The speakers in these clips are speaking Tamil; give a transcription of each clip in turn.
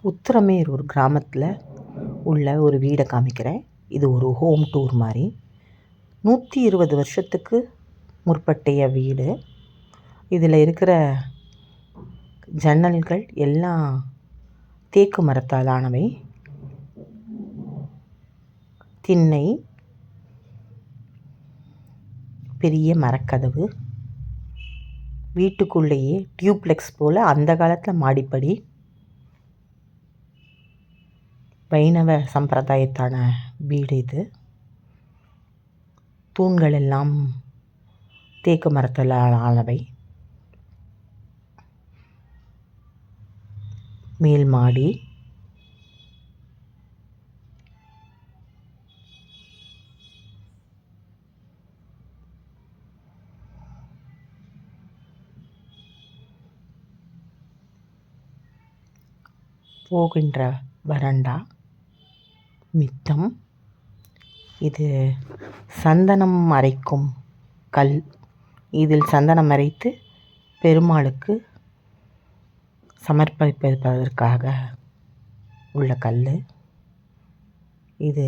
உத்திரமேரூர் கிராமத்தில் உள்ள ஒரு வீடை காமிக்கிறேன். இது ஒரு ஹோம் டூர் மாதிரி. 120 வருஷத்துக்கு முற்பட்டைய வீடு. இதில் இருக்கிற ஜன்னல்கள் எல்லாம் தேக்கு மரத்தால் ஆனவை. திண்ணை, பெரிய மரக்கதவு, வீட்டுக்குள்ளேயே டியூப்ளெக்ஸ் போல் அந்த காலத்தில் மாடிப்படி. வைணவ சம்பிரதாயத்தான வீடு இது. தூண்கள் எல்லாம் தேக்கு மரத்தால் ஆனவை. மேல் மாடி, போகின்ற வராண்டா, மித்தம். இது சந்தனம் அரைக்கும் கல். இதில் சந்தனம் அரைத்து பெருமாளுக்கு சமர்ப்பிப்பதற்காக உள்ள கல் இது.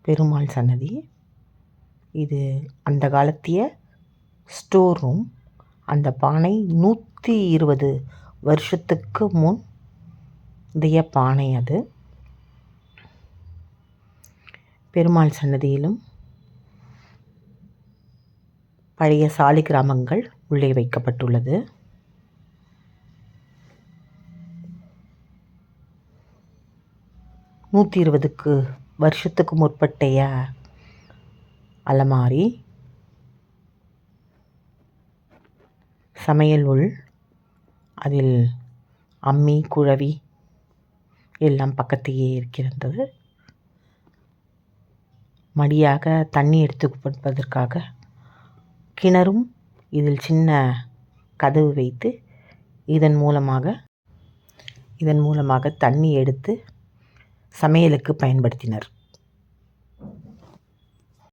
பெருமாள் சன்னதி. இது அந்த காலத்திய ஸ்டோர் ரூம். அந்த பானை 120 வருஷத்துக்கு முந்தைய பானை அது. பெருமாள் சன்னதியிலும் பழைய சாலிகிராமங்கள் உள்ளே வைக்கப்பட்டுள்ளது. நூற்றி 120 வருஷத்துக்கு முற்பட்டைய அலமாரி, சமையல் உள், அதில் அம்மி, குழவி எல்லாம் பக்கத்தையே இருக்கிறது. மடியாக தண்ணி எடுத்து கொடுப்பதற்காக கிணறும் இதில் சின்ன கதவு வைத்து இதன் மூலமாக தண்ணி எடுத்து சமையலுக்கு பயன்படுத்தினர்.